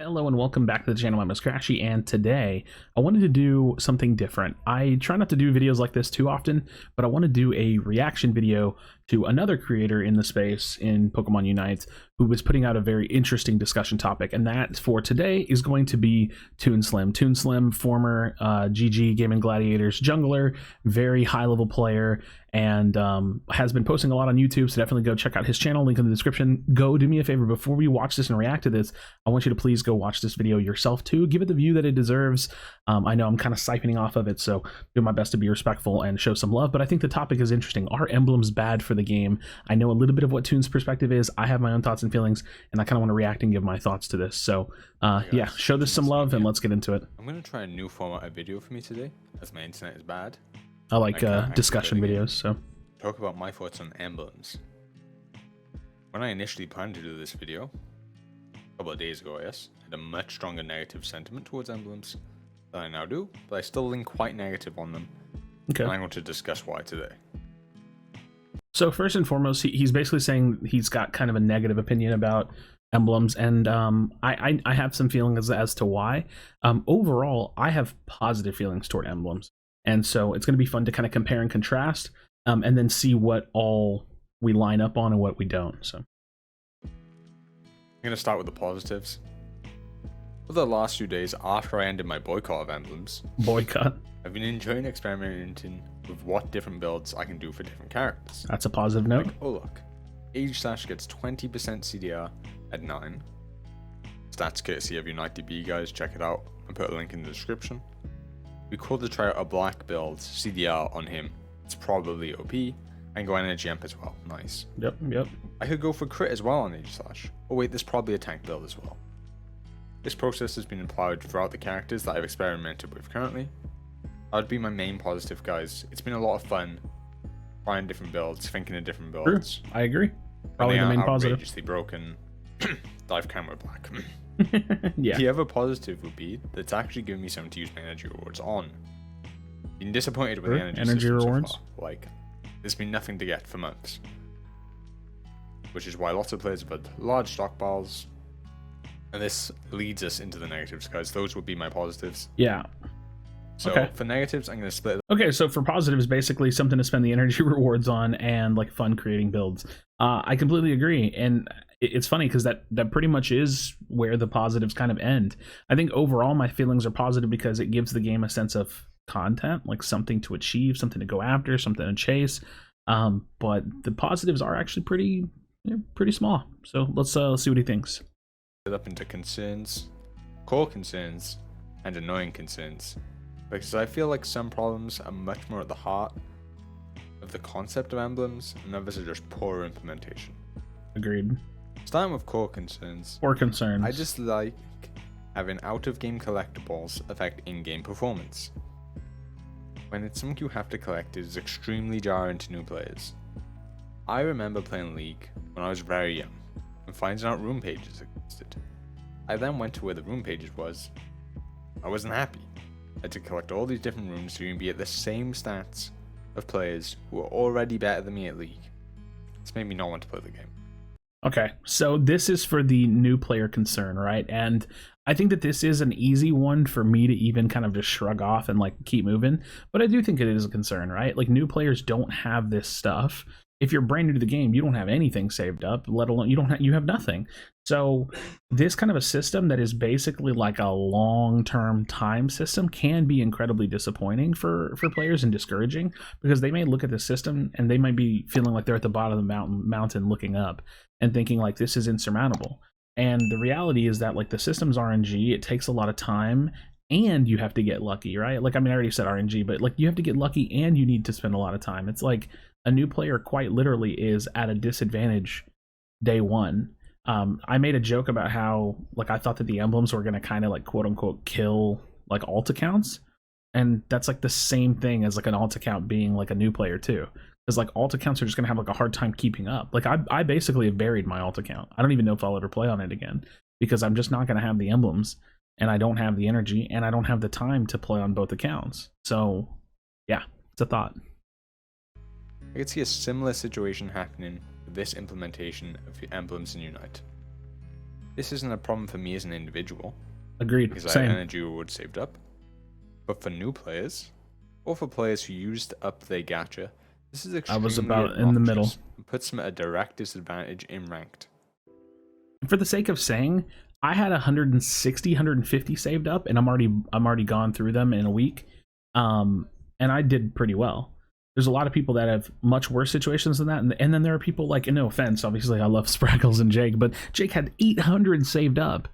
Hello and welcome back to the channel. I'm Krashy, and today I wanted to do something different. I try not to do videos like this too often, but I want to do a reaction video to another creator in the space in Pokemon Unite who was putting out a very interesting discussion topic, and that for today is going to be Toonslim. Toonslim, former GG Gaming Gladiators jungler, very high level player, and has been posting a lot on YouTube, so definitely go check out his channel, link in the description. Go do me a favor, before we watch this and react to this, I want you to please go watch this video yourself too. Give it the view that it deserves. I know I'm kind of siphoning off of it, so do my best to be respectful and show some love, but I think the topic is interesting. Are emblems bad for the game? I know a little bit of what Toon's perspective is. I have my own thoughts and feelings, and I kind of want to react and give my thoughts to this. So yeah, show this some love and let's get into it. I'm going to try a new format of video for me today, as my internet is bad. I like discussion videos, so talk about my thoughts on emblems. When I initially planned to do this video, a couple of days ago, I had a much stronger negative sentiment towards emblems than I now do, but I still lean quite negative on them. Okay. And I'm going to discuss why today. So first and foremost, he's basically saying he's got kind of a negative opinion about emblems, and I have some feelings as to why. Overall, I have positive feelings toward emblems, and so it's going to be fun to kind of compare and contrast, and then see what all we line up on and what we don't. So I'm going to start with the positives. For the last few days after I ended my boycott of emblems, I've been enjoying experimenting with what different builds I can do for different characters. That's a positive note. Like, oh look, Aegislash gets 20% CDR at 9. Stats courtesy of UniteDB, guys, check it out. I'll put a link in the description. We could try out a black build, CDR on him. It's probably OP. And go energy amp as well. Nice. Yep. I could go for crit as well on Aegislash. Oh wait, there's probably a tank build as well. This process has been applied throughout the characters that I've experimented with currently. That would be my main positive, guys. It's been a lot of fun trying different builds, thinking of different builds. True. I agree. Probably the main positive. Outrageously broken. Dive camera black. Yeah. The other positive would be that it's actually giving me something to use my energy rewards on. Been disappointed with the energy rewards. So far. Like, there's been nothing to get for months. Which is why lots of players have had large stockpiles. And this leads us into the negatives, guys. Those would be my positives. Yeah. So okay. For negatives, I'm going to split it. Okay, so for positives, basically something to spend the energy rewards on and like fun creating builds. I completely agree, and it's funny because that pretty much is where the positives kind of end. I think overall my feelings are positive because it gives the game a sense of content, like something to achieve, something to go after, something to chase. But the positives are actually pretty small. So let's see what he thinks. Up into concerns, core concerns, and annoying concerns. Because I feel like some problems are much more at the heart of the concept of emblems, and others are just poor implementation. Agreed. Starting with core concerns. Core concerns. I just like having out-of-game collectibles affect in-game performance. When it's something you have to collect, it is extremely jarring to new players. I remember playing League when I was very young, and finding out room pages existed. I then went to where the room pages was. I wasn't happy. I had to collect all these different rooms to even be at the same stats of players who were already better than me at League. This made me not want to play the game. Okay, so this is for the new player concern, right? And I think that this is an easy one for me to even kind of just shrug off and like keep moving, but I do think it is a concern, right? Like, new players don't have this stuff. If you're brand new to the game, you don't have anything saved up, let alone you have nothing. So this kind of a system that is basically like a long-term time system can be incredibly disappointing for players and discouraging, because they may look at the system and they might be feeling like they're at the bottom of the mountain looking up and thinking like this is insurmountable. And the reality is that like the system's RNG, it takes a lot of time, and you have to get lucky, right? Like, I mean, I already said RNG, but like you have to get lucky and you need to spend a lot of time. It's like a new player quite literally is at a disadvantage day one. I made a joke about how like I thought that the emblems were going to kind of like quote unquote kill like alt accounts, and that's like the same thing as like an alt account being like a new player too, because like alt accounts are just going to have like a hard time keeping up. Like I basically have buried my alt account. I don't even know if I'll ever play on it again, because I'm just not going to have the emblems, and I don't have the energy, and I don't have the time to play on both accounts. So yeah, it's a thought. I could see a similar situation happening with this implementation of the emblems in Unite. This isn't a problem for me as an individual, Agreed. because I Same. have energy rewards saved up. But for new players, or for players who used up their gacha, this is extremely I was about in the middle. and puts them at a direct disadvantage in ranked. For the sake of saying, I had 160, 150 saved up, and I'm already gone through them in a week, and I did pretty well. There's a lot of people that have much worse situations than that, and then there are people like, no offense, obviously I love Spraggles and Jake, but Jake had 800 saved up.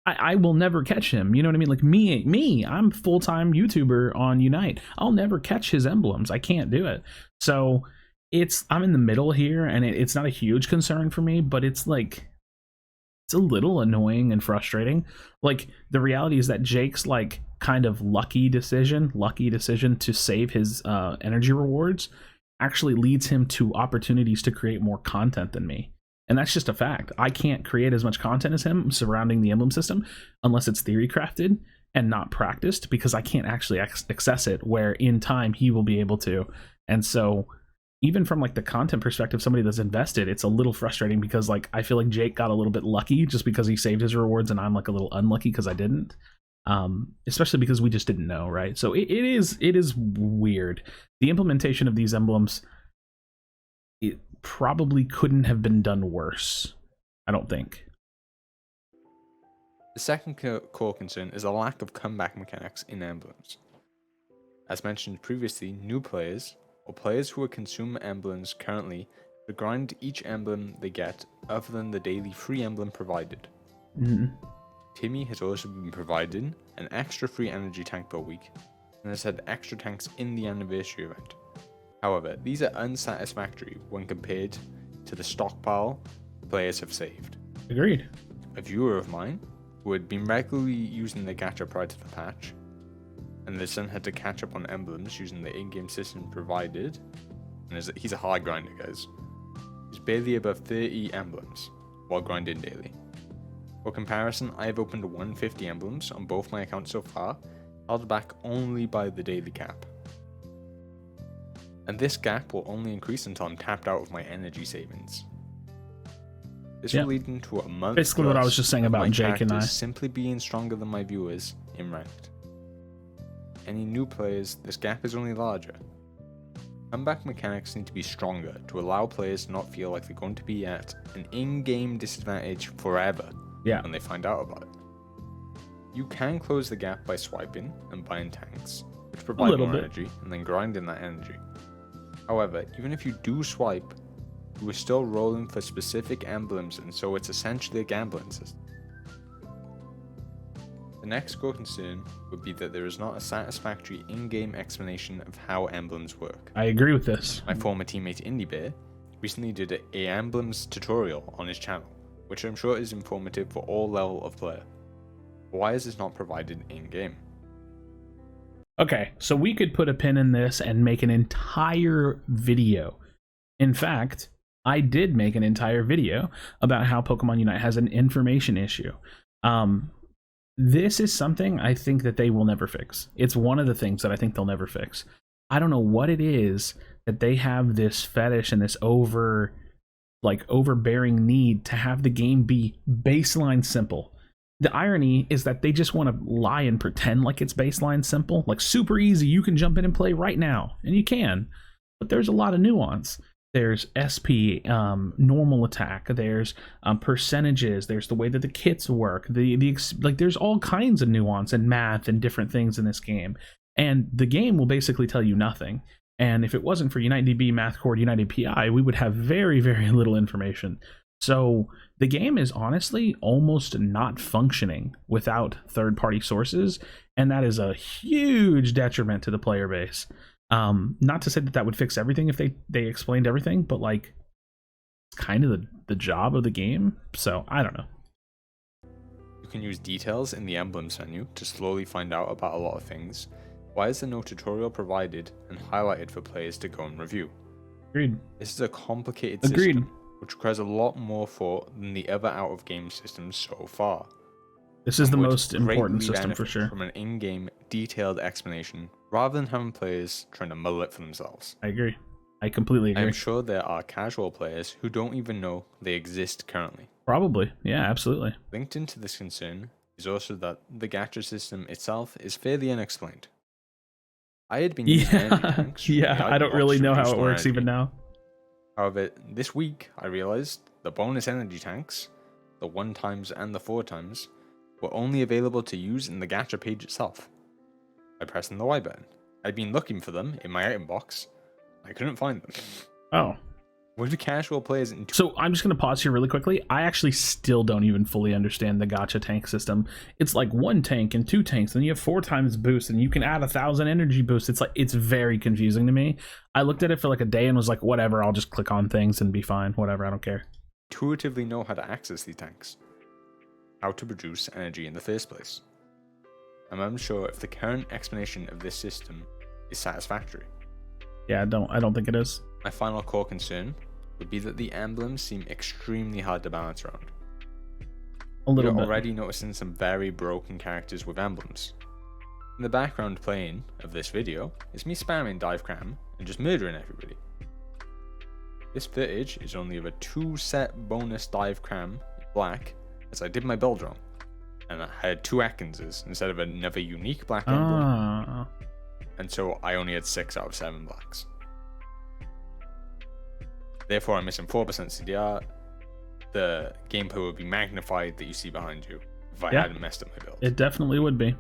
I will never catch him. You know what I mean? Like me, I'm full-time YouTuber on Unite. I'll never catch his emblems. I can't do it. So I'm in the middle here, and it's not a huge concern for me, but it's like, it's a little annoying and frustrating. Like, the reality is that Jake's like kind of lucky decision to save his energy rewards actually leads him to opportunities to create more content than me. And that's just a fact. I can't create as much content as him surrounding the emblem system unless it's theory crafted and not practiced, because I can't actually access it, where in time he will be able to. And so even from like the content perspective, somebody that's invested, it's a little frustrating, because like I feel like Jake got a little bit lucky just because he saved his rewards, and I'm like a little unlucky because I didn't. Especially because we just didn't know, right? So it is weird. The implementation of these emblems, it probably couldn't have been done worse, I don't think. The second core concern is a lack of comeback mechanics in emblems. As mentioned previously, new players, or players who are consuming emblems currently, to grind each emblem they get other than the daily free emblem provided. Timmy has also been provided an extra free energy tank per week, and has had extra tanks in the anniversary event. However, these are unsatisfactory when compared to the stockpile players have saved. Agreed. A viewer of mine, who had been regularly using the gacha prior to the patch, and then had to catch up on emblems using the in-game system provided, and he's a hard grinder, guys. He's barely above 30 emblems while grinding daily. For comparison, I have opened 150 emblems on both my accounts so far, held back only by the daily cap. And this gap will only increase until I'm tapped out of my energy savings. This will lead into a month. Basically what I was just saying about Jake and I. Simply being stronger than my viewers in ranked. Any new players, this gap is only larger. Comeback mechanics need to be stronger to allow players to not feel like they're going to be at an in-game disadvantage forever when they find out about it. You can close the gap by swiping and buying tanks, which provide more energy, and then grinding that energy. However, even if you do swipe, you are still rolling for specific emblems, and so it's essentially a gambling system. The next core concern would be that there is not a satisfactory in-game explanation of how emblems work. I agree with this. My former teammate IndieBear recently did a emblems tutorial on his channel, which I'm sure is informative for all level of player. Why is this not provided in-game? Okay, so we could put a pin in this and make an entire video. In fact, I did make an entire video about how Pokemon Unite has an information issue. This is something I think that they will never fix. It's one of the things that I think they'll never fix. I don't know what it is that they have this fetish and this overbearing need to have the game be baseline simple. The irony is that they just want to lie and pretend like it's baseline simple, like super easy, you can jump in and play right now, and you can, but there's a lot of nuance. There's SP, normal attack, there's percentages, there's the way that the kits work, there's all kinds of nuance and math and different things in this game, and the game will basically tell you nothing. And if it wasn't for UniteDB, MathCore, United PI, we would have very, very little information. So the game is honestly almost not functioning without third-party sources, and that is a huge detriment to the player base. Not to say that would fix everything if they explained everything, but like, it's kind of the job of the game. So I don't know. You can use details in the emblems menu to slowly find out about a lot of things. Why is there no tutorial provided and highlighted for players to go and review? Agreed. This is a complicated system, which requires a lot more thought than the other out-of-game systems so far. This is the most important system for sure. From an in-game detailed explanation, rather than having players trying to muddle it for themselves. I agree. I completely agree. I'm sure there are casual players who don't even know they exist currently. Probably. Yeah, absolutely. Linked into this concern is also that the gacha system itself is fairly unexplained. I had been using energy Yeah. tanks from the Yeah, I item don't box really to know how reduce it more works energy. even now. However, this week I realized the bonus energy tanks, the 1 times and the 4 times, were only available to use in the gacha page itself. By pressing the Y button. I'd been looking for them in my item box. I couldn't find them. Oh. Would casual players So I'm just going to pause here really quickly. I actually still don't even fully understand the gacha tank system. It's like 1 tank and 2 tanks, and you have 4 times boost, and you can add 1,000 energy boosts. It's very confusing to me. I looked at it for like a day and was like, whatever, I'll just click on things and be fine. Whatever, I don't care. intuitively know how to access these tanks, how to produce energy in the first place. I'm unsure if the current explanation of this system is satisfactory. Yeah, I don't think it is. My final core concern would be that the emblems seem extremely hard to balance around. A little You're bit. already noticing some very broken characters with emblems. In the background playing of this video is me spamming dive cram and just murdering everybody. This footage is only of a 2 set bonus dive cram in black, as I did my build wrong, and I had 2 Atkinses instead of another unique black emblem, and so I only had 6 out of 7 blacks. Therefore, I'm missing 4% CDR. The gameplay would be magnified that you see behind you if I hadn't messed up my build. It definitely would be.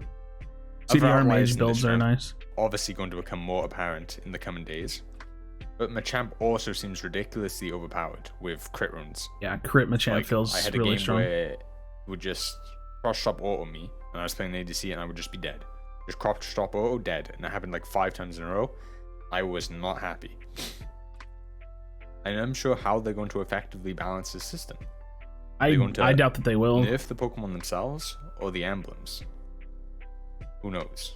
Other CDR outliers mage in builds this are round nice. Obviously going to become more apparent in the coming days. But Machamp also seems ridiculously overpowered with crit runes. Yeah, crit Machamp feels I had a really game strong. where it would just cross stop auto me, and I was playing ADC and I would just be dead. Just cross stop auto, dead. And that happened like 5 times in a row. I was not happy. And I'm sure how they're going to effectively balance this system. I doubt that they will. Nerf the Pokemon themselves or the emblems. Who knows?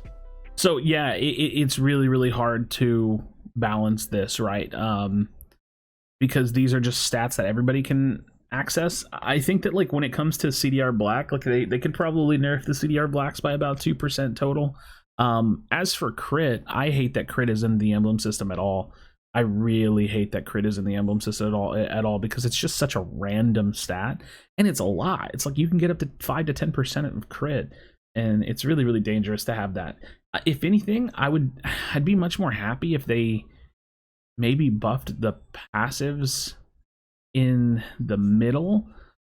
So yeah, it's really, really hard to balance this, right? Because these are just stats that everybody can access. I think that like when it comes to CDR Black, like they could probably nerf the CDR Blacks by about 2% total. As for crit, I hate that crit is in the emblem system at all. I really hate that crit is in the emblem system at all because it's just such a random stat, and it's a lot. It's like you can get up to 5 to 10% of crit, and it's really, really dangerous to have that. If anything, I'd be much more happy if they maybe buffed the passives in the middle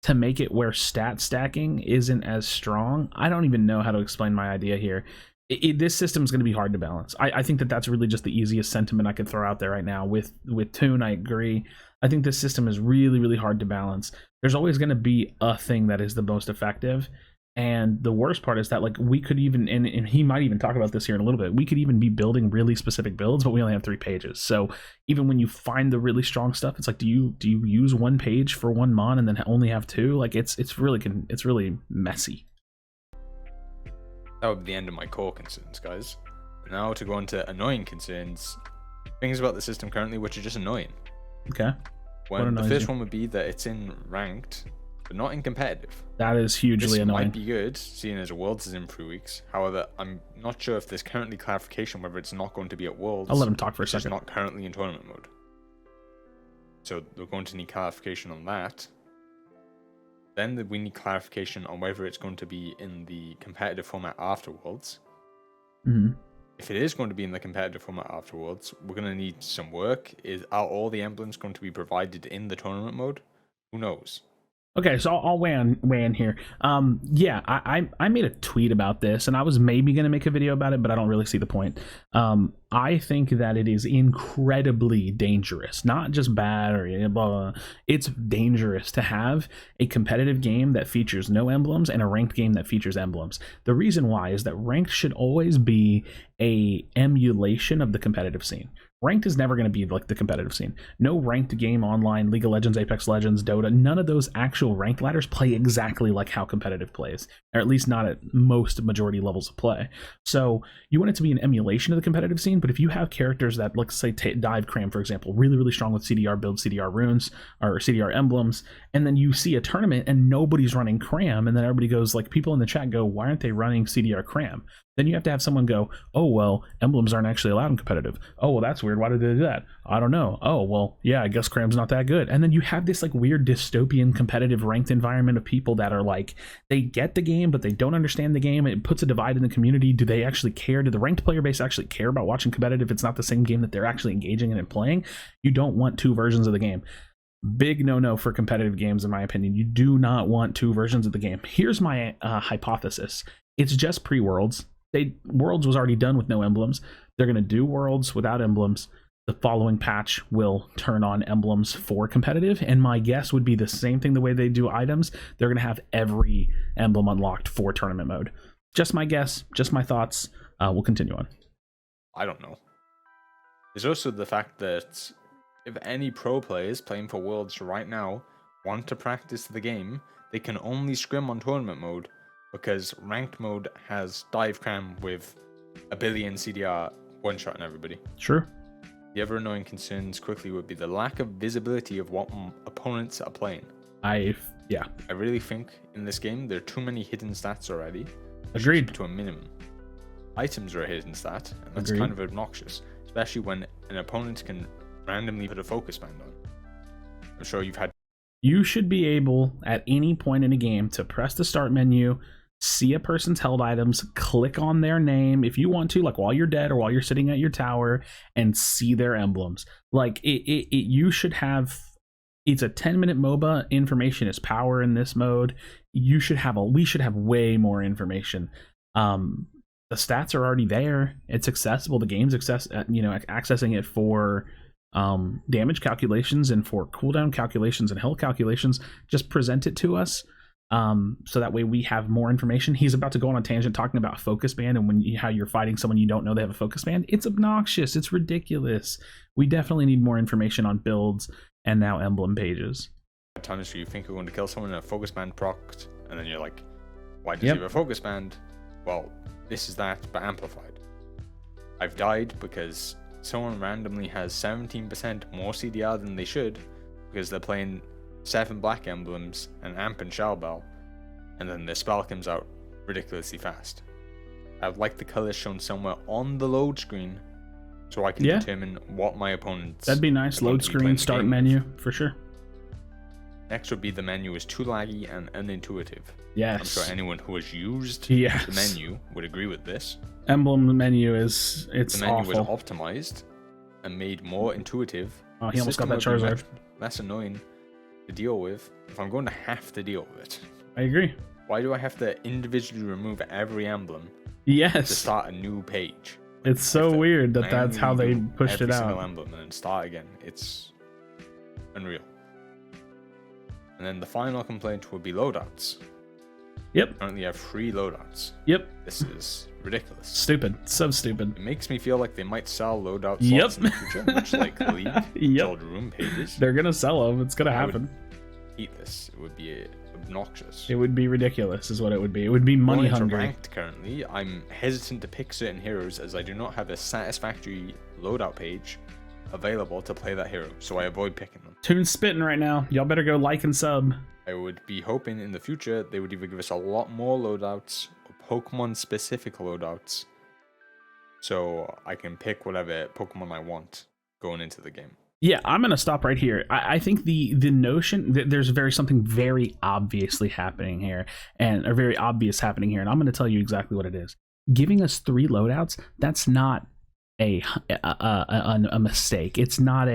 to make it where stat stacking isn't as strong. I don't even know how to explain my idea here. This system is going to be hard to balance. I think that that's really just the easiest sentiment I could throw out there right now. With Toon, I agree. I think this system is really, really hard to balance. There's always going to be a thing that is the most effective. And the worst part is that like we could even, and he might even talk about this here in a little bit, we could even be building really specific builds, but we only have 3 pages. So even when you find the really strong stuff, it's like, do you use 1 page for 1 mon and then only have 2? Like it's really messy. That would be the end of my core concerns, guys. Now to go on to annoying concerns. Things about the system currently which are just annoying. Okay. The first one would be that it's in ranked, but not in competitive. That is hugely annoying. Might be good, seeing as Worlds is in 3 weeks. However, I'm not sure if there's currently clarification whether it's not going to be at Worlds. I'll let him talk for a second. It's not currently in tournament mode. So they're going to need clarification on that. Then we need clarification on whether it's going to be in the competitive format after Worlds. Mm-hmm. If it is going to be in the competitive format afterwards, we're going to need some work. Are all the emblems going to be provided in the tournament mode? Who knows? Okay, so I'll weigh in here. Yeah, I made a tweet about this, and I was maybe going to make a video about it, but I don't really see the point. I think that it is incredibly dangerous, not just bad or blah, blah, blah. It's dangerous to have a competitive game that features no emblems and a ranked game that features emblems. The reason why is that ranked should always be a emulation of the competitive scene. Ranked is never going to be like the competitive scene. No ranked game online, League of Legends, Apex Legends, Dota, none of those actual ranked ladders play exactly like how competitive plays, or at least not at most majority levels of play. So you want it to be an emulation of the competitive scene, but if you have characters that, let's say, Dive Cram, for example, really, really strong with CDR builds, CDR runes, or CDR emblems, and then you see a tournament and nobody's running Cram, and then everybody goes, like, people in the chat go, why aren't they running CDR Cram? then you have to have someone go, oh, well, emblems aren't actually allowed in competitive. Oh, well, that's weird. Why did they do that? I don't know. Oh, well, yeah, I guess Cram's not that good. And then you have this like weird dystopian competitive ranked environment of people that are like, they get the game, but they don't understand the game. It puts a divide in the community. Do they actually care? Do the ranked player base actually care about watching competitive? It's not the same game that they're actually engaging in and playing. You don't want two versions of the game. Big no-no for competitive games, in my opinion. You do not want two versions of the game. Here's my hypothesis. It's just pre-Worlds. Worlds was already done with no emblems. They're going to do Worlds without emblems. The following patch will turn on emblems for competitive, and my guess would be the same thing the way they do items. They're going to have every emblem unlocked for tournament mode. Just my guess, just my thoughts. We'll continue on. I don't know. There's also the fact that if any pro players playing for Worlds right now want to practice the game, they can only scrim on tournament mode because ranked mode has dive cram with a billion CDR one-shotting everybody. Sure. The other annoying concerns quickly would be the lack of visibility of what opponents are playing. I really think in this game there are too many hidden stats already. Agreed. To a minimum. Items are a hidden stat, and that's Agreed. kind of obnoxious, especially when an opponent can randomly put a focus band on. I'm sure you've had. You should be able at any point in a game to press the start menu, see a person's held items, click on their name if you want to, like while you're dead or while you're sitting at your tower, and see their emblems. Like you should have. It's a 10-minute MOBA. Information is power in this mode. We should have way more information. The stats are already there. It's accessible. The game's accessing it for damage calculations and for cooldown calculations and health calculations. Just present it to us so that way we have more information. He's about to go on a tangent talking about focus band and how you're fighting someone you don't know they have a focus band. It's obnoxious. It's ridiculous. We definitely need more information on builds and now emblem pages. At times where you think you're going to kill someone in a focus band procced, and then you're like, why does he have a focus band? Well, this is that, but amplified. I've died because someone randomly has 17% more CDR than they should because they're playing 7 black emblems, an amp and shell bell, and then their spell comes out ridiculously fast. I would like the colors shown somewhere on the load screen so I can determine what my opponent's... That'd be nice. Load screen, start menu, for sure. Next would be the menu is too laggy and unintuitive. Yes. I'm sure anyone who has used the menu would agree with this. Emblem menu it's the menu awful. was optimized and made more intuitive. Oh, he almost got that Charizard. Less annoying to deal with if I'm going to have to deal with it. I agree. Why do I have to individually remove every emblem to start a new page? It's so weird that that's how they pushed it out. Every single emblem and then start again. It's unreal. And then the final complaint would be loadouts. Yep. Currently, you have 3 loadouts. Yep. This is ridiculous. Stupid. So stupid. It makes me feel like they might sell loadout slots in the future, much like League sold room pages. They're gonna sell them. It's gonna happen. I would hate this. It would be obnoxious. It would be ridiculous, is what it would be. It would be money hungry. Ranked currently, I'm hesitant to pick certain heroes as I do not have a satisfactory loadout page available to play that hero, so I avoid picking them. Toon's spitting right now. Y'all better go like and sub. I would be hoping in the future they would either give us a lot more loadouts or Pokemon specific loadouts so I can pick whatever Pokemon I want going into the game. Yeah, I'm going to stop right here. I think the notion that there's something very obviously happening here and very obvious happening here. And I'm going to tell you exactly what it is. Giving us 3 loadouts, that's not a mistake. It's not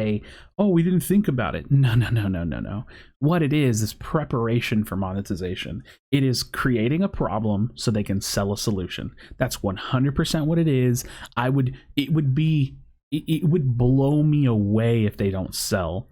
we didn't think about it. No. What it is preparation for monetization. It is creating a problem so they can sell a solution. That's 100% what it is. It would blow me away if they don't sell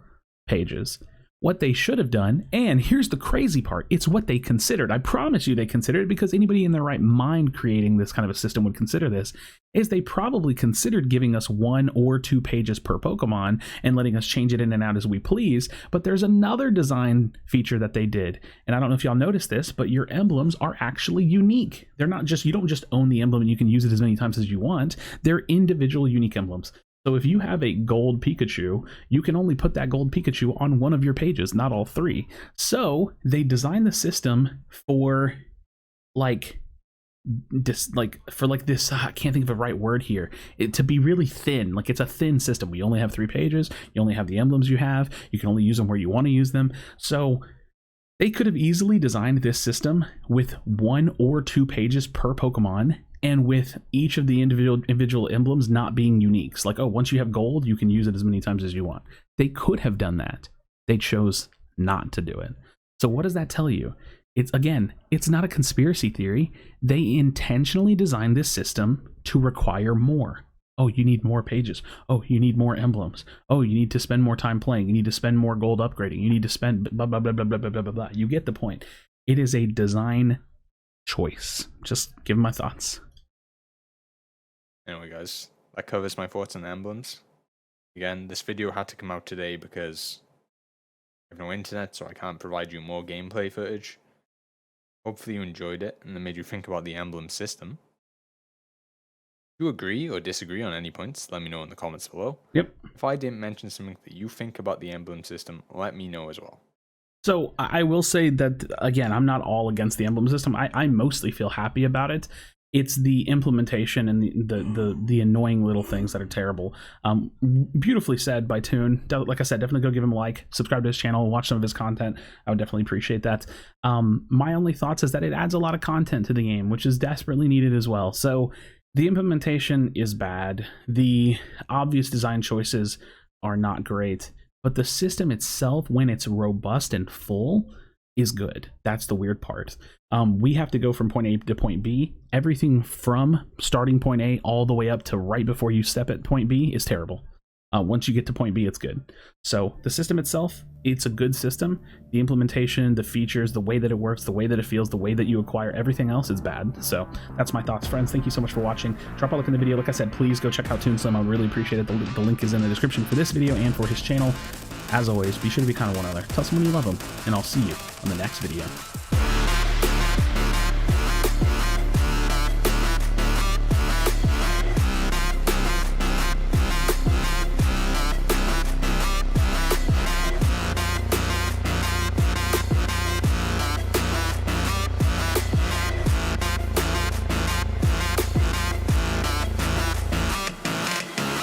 pages. What they should have done, and here's the crazy part, it's what they considered. I promise you they considered it, because anybody in their right mind creating this kind of a system would consider this, is they probably considered giving us 1 or 2 pages per Pokemon and letting us change it in and out as we please. But there's another design feature that they did, and I don't know if y'all noticed this, but your emblems are actually unique. They're not just, you don't just own the emblem and you can use it as many times as you want. They're individual unique emblems. So if you have a gold Pikachu, you can only put that gold Pikachu on one of your pages, not all 3. So they designed the system for, like, I can't think of the right word here, to be really thin. Like, it's a thin system. We only have 3 pages. You only have the emblems you have. You can only use them where you want to use them. So they could have easily designed this system with 1 or 2 pages per Pokemon, and with each of the individual emblems not being uniques. Like, oh, once you have gold, you can use it as many times as you want. They could have done that. They chose not to do it. So what does that tell you? It's not a conspiracy theory. They intentionally designed this system to require more. Oh, you need more pages. Oh, you need more emblems. Oh, you need to spend more time playing. You need to spend more gold upgrading. You need to spend blah, blah, blah, blah, blah, blah, blah, blah, blah. You get the point. It is a design choice. Just give my thoughts. Anyway, guys, that covers my thoughts on the emblems. Again, this video had to come out today because I have no internet, so I can't provide you more gameplay footage. Hopefully you enjoyed it and it made you think about the emblem system. If you agree or disagree on any points, let me know in the comments below. Yep. If I didn't mention something that you think about the emblem system, let me know as well. So I will say that, again, I'm not all against the emblem system. I mostly feel happy about it. It's the implementation and the annoying little things that are terrible. Beautifully said by Toon. Like I said, definitely go give him a like, subscribe to his channel, watch some of his content. I would definitely appreciate that. My only thoughts is that it adds a lot of content to the game, which is desperately needed as well. So the implementation is bad. The obvious design choices are not great, but the system itself, when it's robust and full, is good. That's the weird part. We have to go from point A to point B. Everything from starting point A all the way up to right before you step at point B is terrible. Once you get to point B, it's good. So the system itself, it's a good system. The implementation, the features, the way that it works, the way that it feels, the way that you acquire, everything else is bad. So that's my thoughts, friends. Thank you so much for watching. Drop a like in the video. Like I said, please go check out Toonslim. I really appreciate it. The link is in the description for this video and for his channel. As always, be sure to be kind of one another. Tell someone you love them, and I'll see you on the next video.